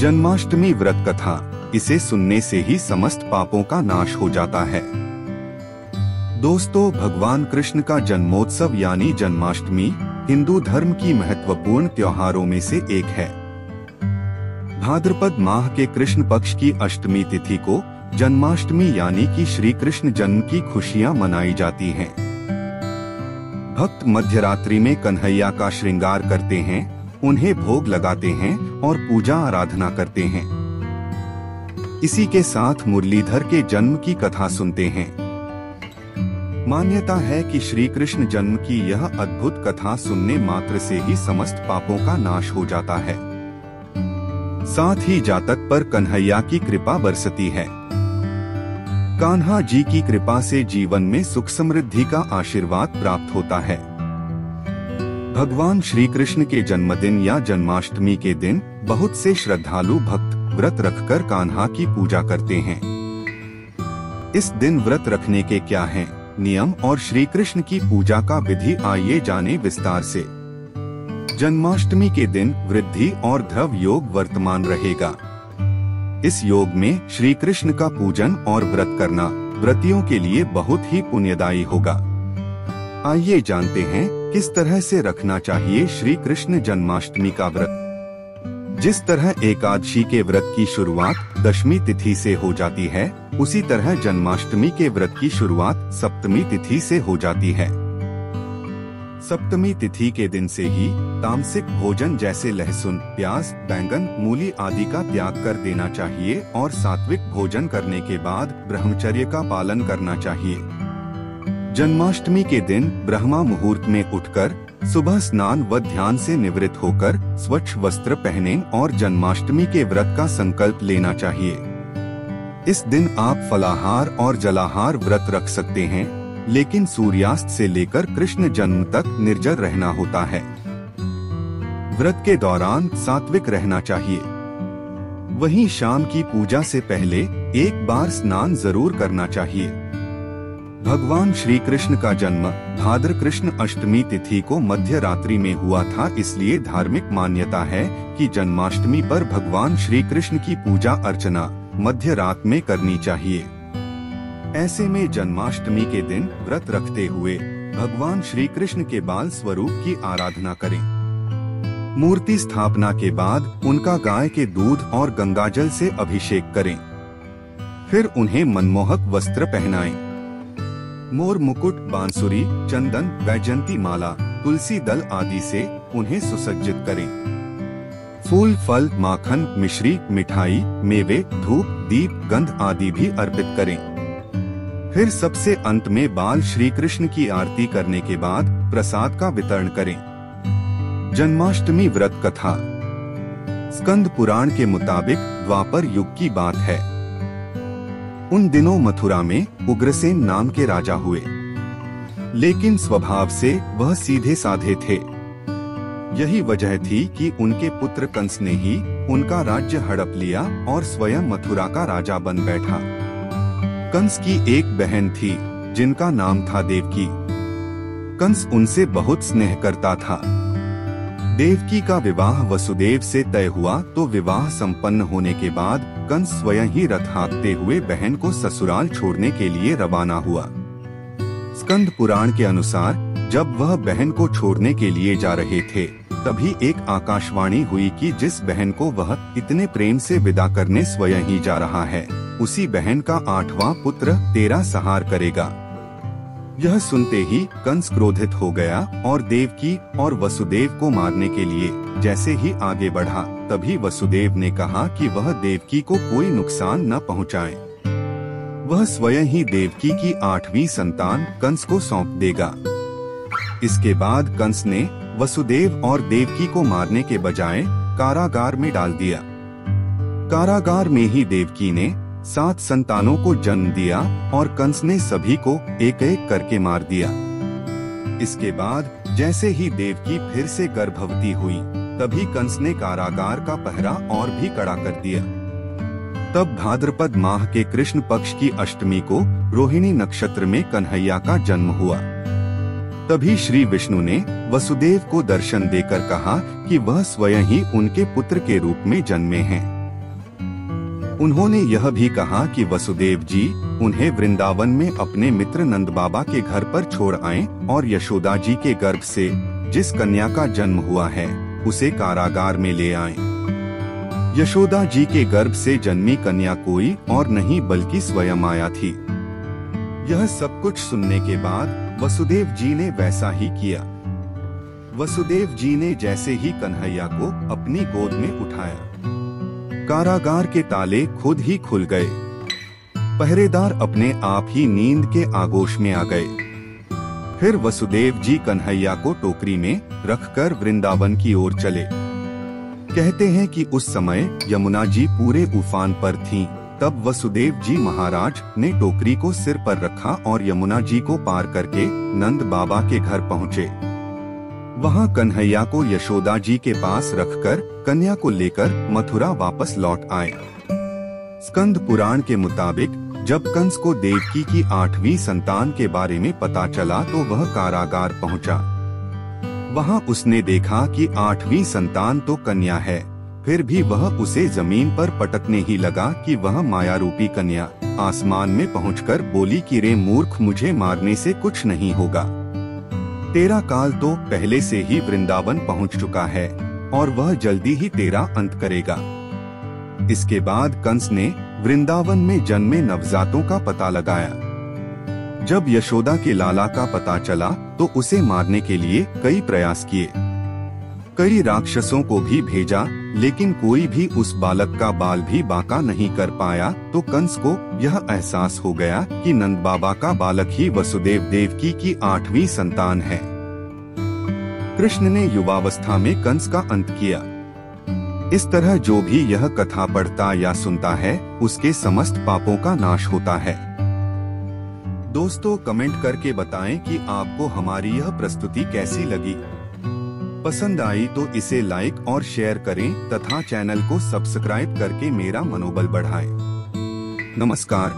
जन्माष्टमी व्रत कथा, इसे सुनने से ही समस्त पापों का नाश हो जाता है। दोस्तों, भगवान कृष्ण का जन्मोत्सव यानी जन्माष्टमी हिंदू धर्म की महत्वपूर्ण त्योहारों में से एक है। भाद्रपद माह के कृष्ण पक्ष की अष्टमी तिथि को जन्माष्टमी यानी कि श्री कृष्ण जन्म की खुशियां मनाई जाती हैं। भक्त मध्यरात्रि में कन्हैया का श्रृंगार करते हैं, उन्हें भोग लगाते हैं और पूजा आराधना करते हैं। इसी के साथ मुरलीधर के जन्म की कथा सुनते हैं। मान्यता है कि श्री कृष्ण जन्म की यह अद्भुत कथा सुनने मात्र से ही समस्त पापों का नाश हो जाता है। साथ ही जातक पर कन्हैया की कृपा बरसती है। कान्हा जी की कृपा से जीवन में सुख समृद्धि का आशीर्वाद प्राप्त होता है। भगवान श्री कृष्ण के जन्मदिन या जन्माष्टमी के दिन बहुत से श्रद्धालु भक्त व्रत रखकर कान्हा की पूजा करते हैं। इस दिन व्रत रखने के क्या हैं नियम और श्री कृष्ण की पूजा का विधि, आइए जाने विस्तार से। जन्माष्टमी के दिन वृद्धि और ध्रुव योग वर्तमान रहेगा। इस योग में श्री कृष्ण का पूजन और व्रत करना व्रतियों के लिए बहुत ही पुण्यदायी होगा। आइए जानते हैं किस तरह से रखना चाहिए श्री कृष्ण जन्माष्टमी का व्रत। जिस तरह एकादशी के व्रत की शुरुआत दशमी तिथि से हो जाती है, उसी तरह जन्माष्टमी के व्रत की शुरुआत सप्तमी तिथि से हो जाती है। सप्तमी तिथि के दिन से ही तामसिक भोजन जैसे लहसुन, प्याज, बैंगन, मूली आदि का त्याग कर देना चाहिए और सात्विक भोजन करने के बाद ब्रह्मचर्य का पालन करना चाहिए। जन्माष्टमी के दिन ब्रह्मा मुहूर्त में उठकर सुबह स्नान व ध्यान से निवृत्त होकर स्वच्छ वस्त्र पहनें और जन्माष्टमी के व्रत का संकल्प लेना चाहिए। इस दिन आप फलाहार और जलाहार व्रत रख सकते हैं, लेकिन सूर्यास्त से लेकर कृष्ण जन्म तक निर्जर रहना होता है। व्रत के दौरान सात्विक रहना चाहिए। वहीं शाम की पूजा से पहले एक बार स्नान जरूर करना चाहिए। भगवान श्री कृष्ण का जन्म भाद्र कृष्ण अष्टमी तिथि को मध्य रात्रि में हुआ था, इसलिए धार्मिक मान्यता है कि जन्माष्टमी पर भगवान श्री कृष्ण की पूजा अर्चना मध्य रात में करनी चाहिए। ऐसे में जन्माष्टमी के दिन व्रत रखते हुए भगवान श्री कृष्ण के बाल स्वरूप की आराधना करें। मूर्ति स्थापना के बाद उनका गाय के दूध और गंगाजल से अभिषेक करें। फिर उन्हें मनमोहक वस्त्र पहनाएं। मोर मुकुट, बांसुरी, चंदन, वैजयंती माला, तुलसी दल आदि से उन्हें सुसज्जित करें। फूल, फल, माखन, मिश्री, मिठाई, मेवे, धूप, दीप, गंध आदि भी अर्पित करें। फिर सबसे अंत में बाल श्री कृष्ण की आरती करने के बाद प्रसाद का वितरण करें। जन्माष्टमी व्रत कथा। स्कंद पुराण के मुताबिक द्वापर युग की बात है। उन दिनों मथुरा में उग्रसेन नाम के राजा हुए, लेकिन स्वभाव से वह सीधे साधे थे। यही वजह थी कि उनके पुत्र कंस ने ही उनका राज्य हड़प लिया और स्वयं मथुरा का राजा बन बैठा। कंस की एक बहन थी जिनका नाम था देवकी। कंस उनसे बहुत स्नेह करता था। देवकी का विवाह वसुदेव से तय हुआ तो विवाह संपन्न होने के बाद कंस स्वयं ही रथ हाँकते हुए बहन को ससुराल छोड़ने के लिए रवाना हुआ। स्कंद पुराण के अनुसार जब वह बहन को छोड़ने के लिए जा रहे थे, तभी एक आकाशवाणी हुई कि जिस बहन को वह इतने प्रेम से विदा करने स्वयं ही जा रहा है, उसी बहन का 8वां पुत्र तेरा संहार करेगा। यह सुनते ही कंस क्रोधित हो गया और देवकी और वसुदेव को मारने के लिए जैसे ही आगे बढ़ा, तभी वसुदेव ने कहा कि वह देवकी को कोई नुकसान न पहुंचाए। वह स्वयं ही देवकी की 8वीं संतान कंस को सौंप देगा। इसके बाद कंस ने वसुदेव और देवकी को मारने के बजाय कारागार में डाल दिया। कारागार में ही देवकी ने 7 संतानों को जन्म दिया और कंस ने सभी को एक एक करके मार दिया। इसके बाद जैसे ही देवकी फिर से गर्भवती हुई, तभी कंस ने कारागार का पहरा और भी कड़ा कर दिया। तब भाद्रपद माह के कृष्ण पक्ष की अष्टमी को रोहिणी नक्षत्र में कन्हैया का जन्म हुआ। तभी श्री विष्णु ने वसुदेव को दर्शन देकर कहा कि वह स्वयं ही उनके पुत्र के रूप में जन्मे हैं। उन्होंने यह भी कहा कि वसुदेव जी उन्हें वृंदावन में अपने मित्र नंद बाबा के घर पर छोड़ आएं और यशोदा जी के गर्भ से जिस कन्या का जन्म हुआ है उसे कारागार में ले आएं। यशोदा जी के गर्भ से जन्मी कन्या कोई और नहीं बल्कि स्वयं माया थी। यह सब कुछ सुनने के बाद वसुदेव जी ने वैसा ही किया। वसुदेव जी ने जैसे ही कन्हैया को अपनी गोद में उठाया, कारागार के ताले खुद ही खुल गए। पहरेदार अपने आप ही नींद के आगोश में आ गए। फिर वसुदेव जी कन्हैया को टोकरी में रखकर वृंदावन की ओर चले। कहते हैं कि उस समय यमुना जी पूरे उफान पर थीं। तब वसुदेव जी महाराज ने टोकरी को सिर पर रखा और यमुना जी को पार करके नंद बाबा के घर पहुँचे। वहाँ कन्हैया को यशोदा जी के पास रखकर कन्या को लेकर मथुरा वापस लौट आए। स्कंद पुराण के मुताबिक जब कंस को देवकी की 8वीं संतान के बारे में पता चला तो वह कारागार पहुंचा। वहां उसने देखा कि 8वीं संतान तो कन्या है, फिर भी वह उसे जमीन पर पटकने ही लगा कि वह माया रूपी कन्या आसमान में पहुंचकर बोली कि रे मूर्ख, मुझे मारने से कुछ नहीं होगा। तेरा काल तो पहले से ही वृंदावन पहुंच चुका है और वह जल्दी ही तेरा अंत करेगा। इसके बाद कंस ने वृंदावन में जन्मे नवजातों का पता लगाया। जब यशोदा के लाला का पता चला तो उसे मारने के लिए कई प्रयास किए। कई राक्षसों को भी भेजा, लेकिन कोई भी उस बालक का बाल भी बांका नहीं कर पाया। तो कंस को यह एहसास हो गया कि नंद बाबा का बालक ही वसुदेव देवकी की 8वीं संतान है। कृष्ण ने युवावस्था में कंस का अंत किया। इस तरह जो भी यह कथा पढ़ता या सुनता है उसके समस्त पापों का नाश होता है। दोस्तों, कमेंट करके बताएं कि आपको हमारी यह प्रस्तुति कैसी लगी। पसंद आई तो इसे लाइक और शेयर करें तथा चैनल को सब्सक्राइब करके मेरा मनोबल बढ़ाएं। नमस्कार।